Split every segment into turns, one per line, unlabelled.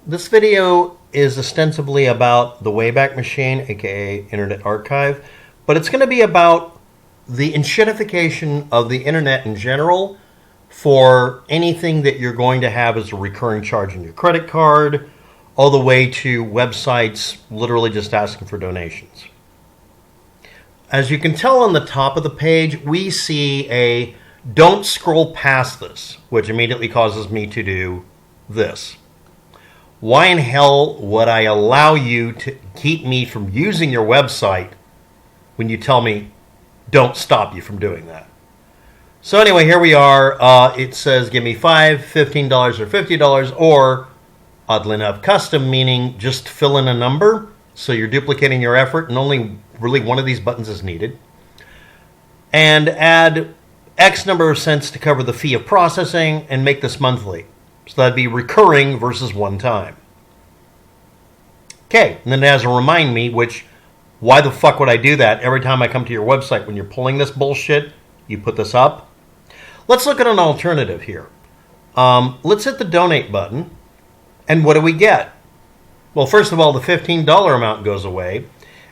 This video is ostensibly about the Wayback Machine, aka Internet Archive, but it's going to be about the enshittification of the internet in general for anything that you're going to have as a recurring charge on your credit card, all the way to websites literally just asking for donations. As you can tell on the top of the page, we see a "don't scroll past this," which immediately causes me to do this. Why in hell would I allow you to keep me from using your website when you tell me don't stop you from doing that? So anyway, here we are. It says give me $5, $15, or $50, or oddly enough, custom, meaning just fill in a number. So you're duplicating your effort and only really one of these buttons is needed. And add X number of cents to cover the fee of processing and make this monthly. So that'd be recurring versus one time. Okay, and then it has a remind me, which, why the fuck would I do that? Every time I come to your website, when you're pulling this bullshit, you put this up. Let's look at an alternative here. Let's hit the donate button. And what do we get? Well, first of all, the $15 amount goes away.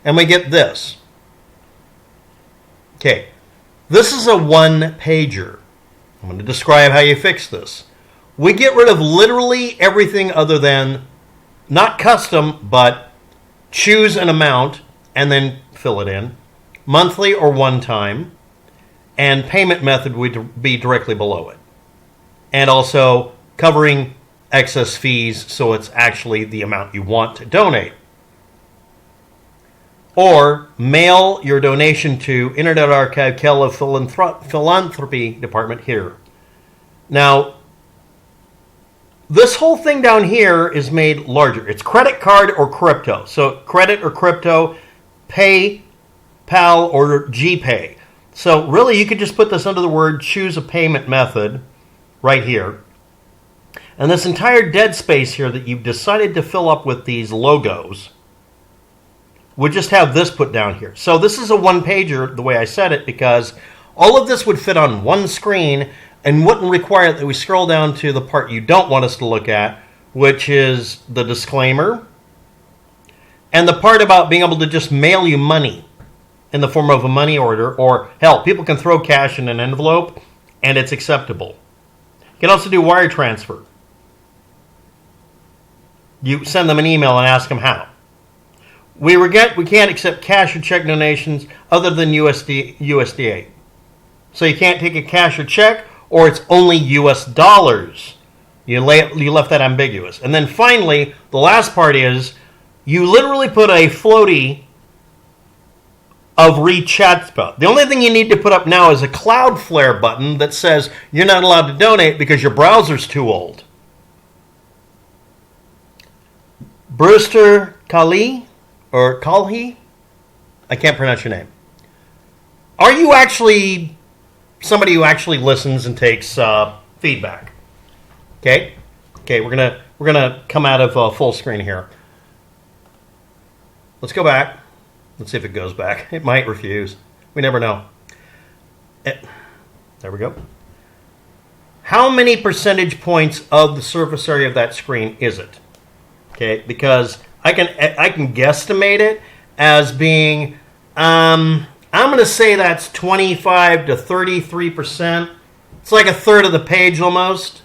And we get this. Okay, this is a one-pager. I'm going to describe how you fix this. We get rid of literally everything other than, not custom, but choose an amount and then fill it in. Monthly or one time. And payment method would be directly below it. And also covering excess fees so it's actually the amount you want to donate. Or mail your donation to Internet Archive, Keller Philanthropy Department here. Now, this whole thing down here is made larger. It's credit card or crypto. So credit or crypto, PayPal or GPay. So really you could just put this under the word choose a payment method right here. And this entire dead space here that you've decided to fill up with these logos would just have this put down here. So this is a one-pager, the way I said it, because all of this would fit on one screen and wouldn't require that we scroll down to the part you don't want us to look at, which is the disclaimer, and the part about being able to just mail you money in the form of a money order, or hell, people can throw cash in an envelope and it's acceptable. You can also do wire transfer. You send them an email and ask them how. We can't accept cash or check donations other than USDA. So you can't take a cash or check, or it's only US dollars. You left that ambiguous. And then finally, the last part is, you literally put a floaty of read chat spell. The only thing you need to put up now is a Cloudflare button that says you're not allowed to donate because your browser's too old. Brewster Kali, or Kalhi, I can't pronounce your name. Are you actually somebody who actually listens and takes feedback? Okay, we're gonna come out of full screen here. Let's go back. Let's see if it goes back. It might refuse. We never know. There we go. How many percentage points of the surface area of that screen is it? Okay, because I can guesstimate it as being, I'm going to say that's 25 to 33%. It's like a third of the page almost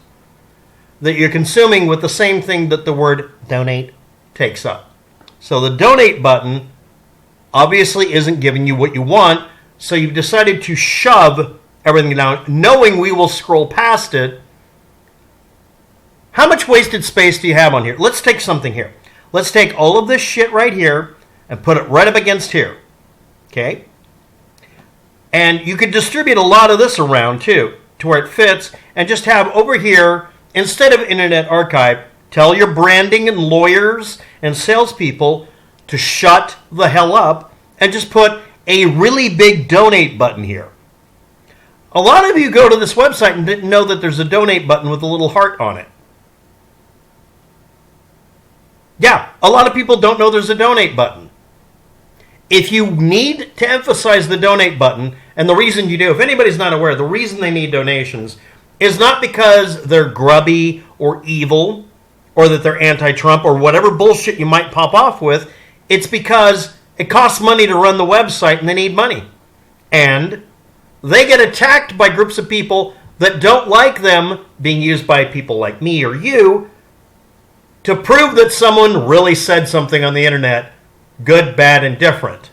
that you're consuming with the same thing that the word donate takes up. So the donate button obviously isn't giving you what you want, so you've decided to shove everything down, knowing we will scroll past it. How much wasted space do you have on here? Let's take something here. Let's take all of this shit right here and put it right up against here. Okay? And you could distribute a lot of this around too, to where it fits, and just have over here, instead of Internet Archive, tell your branding and lawyers and salespeople to shut the hell up and just put a really big donate button here. A lot of you go to this website and didn't know that there's a donate button with a little heart on it. Yeah, a lot of people don't know there's a donate button. If you need to emphasize the donate button, and the reason you do, if anybody's not aware, the reason they need donations is not because they're grubby or evil or that they're anti-Trump or whatever bullshit you might pop off with. It's because it costs money to run the website and they need money. And they get attacked by groups of people that don't like them being used by people like me or you to prove that someone really said something on the internet, good, bad, and different.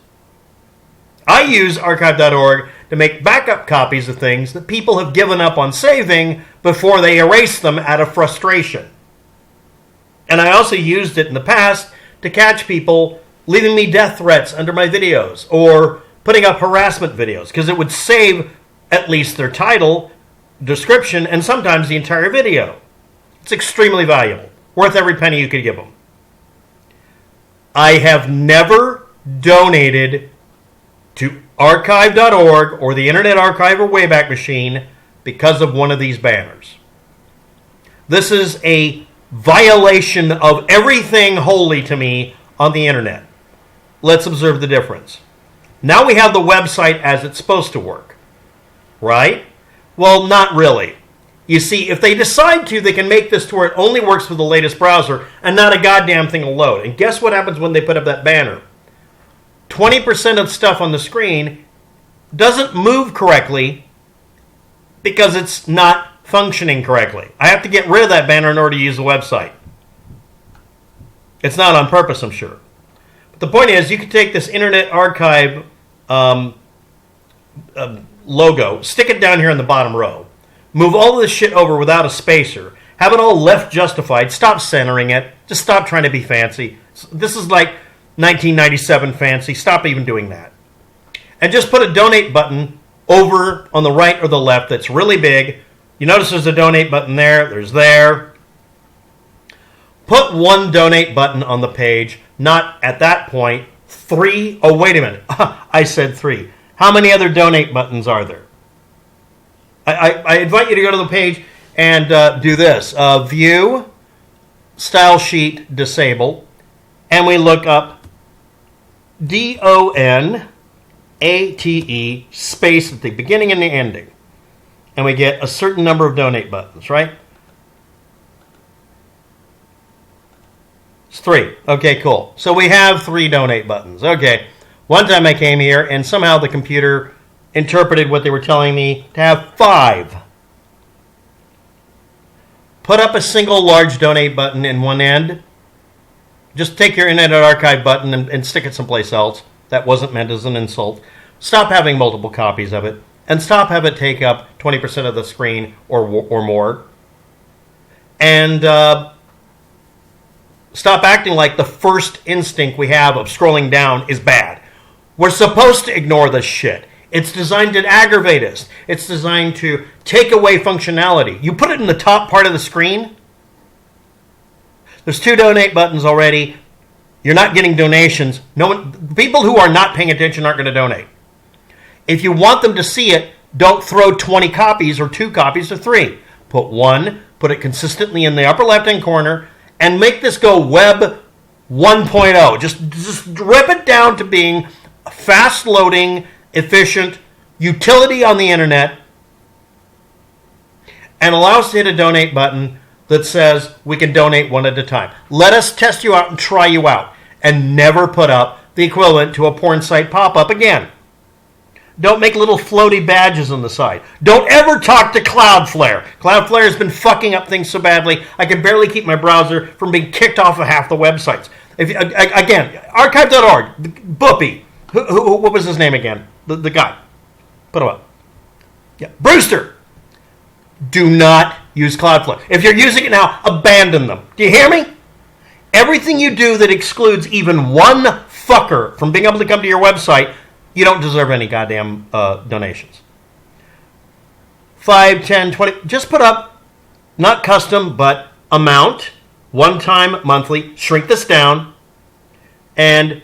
I use archive.org to make backup copies of things that people have given up on saving before they erase them out of frustration. And I also used it in the past to catch people leaving me death threats under my videos or putting up harassment videos, because it would save at least their title, description, and sometimes the entire video. It's extremely valuable, worth every penny you could give them. I have never donated to archive.org or the Internet Archive or Wayback Machine because of one of these banners. This is a violation of everything holy to me on the internet. Let's observe the difference. Now we have the website as it's supposed to work, right? Well, not really. You see, if they decide to, they can make this to where it only works with the latest browser and not a goddamn thing will load. And guess what happens when they put up that banner? 20% of stuff on the screen doesn't move correctly because it's not functioning correctly. I have to get rid of that banner in order to use the website. It's not on purpose, I'm sure. But the point is, you can take this Internet Archive logo, stick it down here in the bottom row, move all of this shit over without a spacer, have it all left justified, stop centering it, just stop trying to be fancy. This is like 1997 fancy. Stop even doing that. And just put a donate button over on the right or the left that's really big. You notice there's a donate button there. There's there. Put one donate button on the page. Not at that point 3. Oh, wait a minute. I said 3. How many other donate buttons are there? I invite you to go to the page and do this. View, style sheet, disable. And we look up DONATE space at the beginning and the ending. And we get a certain number of donate buttons, right? It's 3. Okay, cool. So we have 3 donate buttons. Okay. One time I came here and somehow the computer interpreted what they were telling me to have 5. Put up a single large donate button in one end. Just take your Internet Archive button and stick it someplace else. That wasn't meant as an insult. Stop having multiple copies of it. And stop having it take up 20% of the screen or more. And stop acting like the first instinct we have of scrolling down is bad. We're supposed to ignore this shit. It's designed to aggravate us. It's designed to take away functionality. You put it in the top part of the screen. There's 2 donate buttons already. You're not getting donations. People who are not paying attention aren't going to donate. If you want them to see it, don't throw 20 copies or 2 copies or 3. Put 1, put it consistently in the upper left-hand corner, and make this go Web 1.0. Just rip it down to being a fast-loading, efficient utility on the internet, and allow us to hit a donate button that says we can donate one at a time. Let us test you out and try you out, and never put up the equivalent to a porn site pop-up again. Don't make little floaty badges on the side. Don't ever talk to Cloudflare. Cloudflare has been fucking up things so badly, I can barely keep my browser from being kicked off of half the websites. Again, archive.org, Boopy. What was his name again? The guy. Put him up. Yeah, Brewster. Do not use Cloudflare. If you're using it now, abandon them. Do you hear me? Everything you do that excludes even one fucker from being able to come to your website, you don't deserve any goddamn donations. 5, 10, 20. Just put up, not custom, but amount, one time, monthly. Shrink this down. And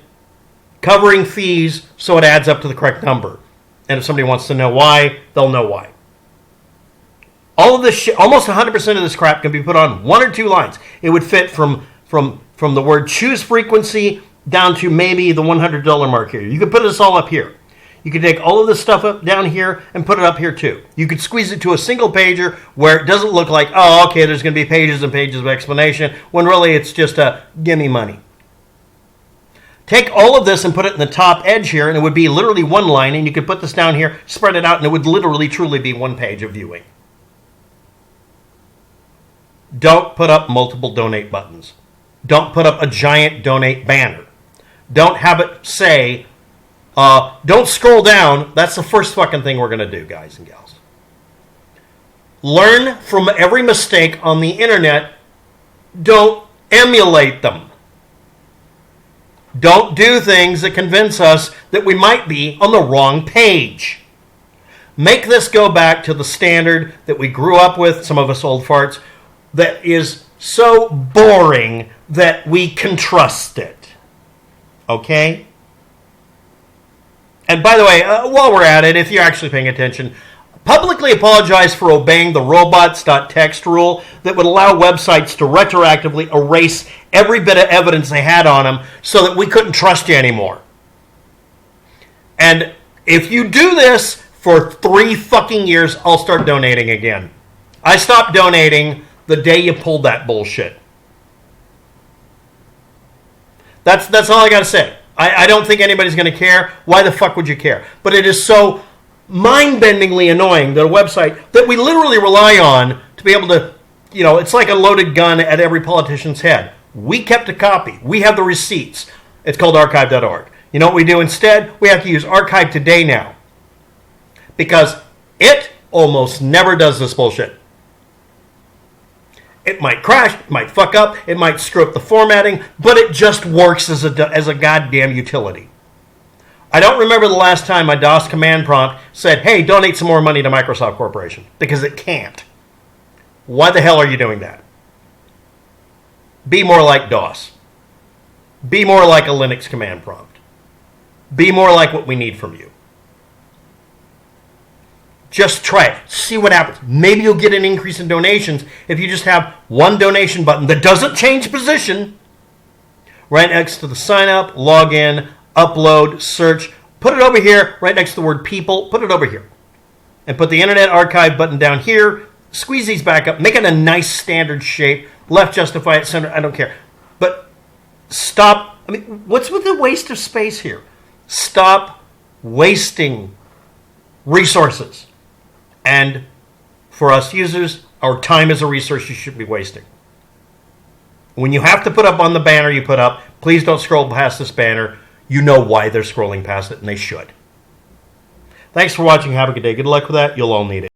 covering fees so it adds up to the correct number. And if somebody wants to know why, they'll know why. All of this shit, almost 100% of this crap can be put on 1 or 2 lines. It would fit from the word choose frequency down to maybe the $100 mark here. You could put this all up here. You could take all of this stuff up down here and put it up here too. You could squeeze it to a single pager where it doesn't look like, oh, okay, there's going to be pages and pages of explanation, when really it's just a give me money. Take all of this and put it in the top edge here, and it would be literally one line, and you could put this down here, spread it out, and it would literally, truly be one page of viewing. Don't put up multiple donate buttons. Don't put up a giant donate banner. Don't have it say, don't scroll down. That's the first fucking thing we're going to do, guys and gals. Learn from every mistake on the internet. Don't emulate them. Don't do things that convince us that we might be on the wrong page. Make this go back to the standard that we grew up with, some of us old farts, that is so boring that we can trust it. Okay? And by the way, while we're at it, if you're actually paying attention, publicly apologize for obeying the robots.txt rule that would allow websites to retroactively erase every bit of evidence they had on them so that we couldn't trust you anymore. And if you do this for 3 fucking years, I'll start donating again. I stopped donating the day you pulled that bullshit. That's all I got to say. I don't think anybody's going to care. Why the fuck would you care? But it is so mind-bendingly annoying that a website that we literally rely on to be able to, it's like a loaded gun at every politician's head. We kept a copy. We have the receipts. It's called archive.org. You know what we do instead? We have to use Archive Today now. Because it almost never does this bullshit. It might crash, it might fuck up, it might screw up the formatting, but it just works as a goddamn utility. I don't remember the last time my DOS command prompt said, hey, donate some more money to Microsoft Corporation, because it can't. Why the hell are you doing that? Be more like DOS. Be more like a Linux command prompt. Be more like what we need from you. Just try it. See what happens. Maybe you'll get an increase in donations if you just have one donation button that doesn't change position right next to the sign up, log in, upload, search. Put it over here right next to the word people. Put it over here. And put the Internet Archive button down here. Squeeze these back up. Make it a nice standard shape. Left justify it, center. I don't care. But stop. I mean, what's with the waste of space here? Stop wasting resources. And for us users, our time is a resource you should be wasting. When you have to put up on the banner you put up, please don't scroll past this banner. You know why they're scrolling past it, and they should. Thanks for watching. Have a good day. Good luck with that. You'll all need it.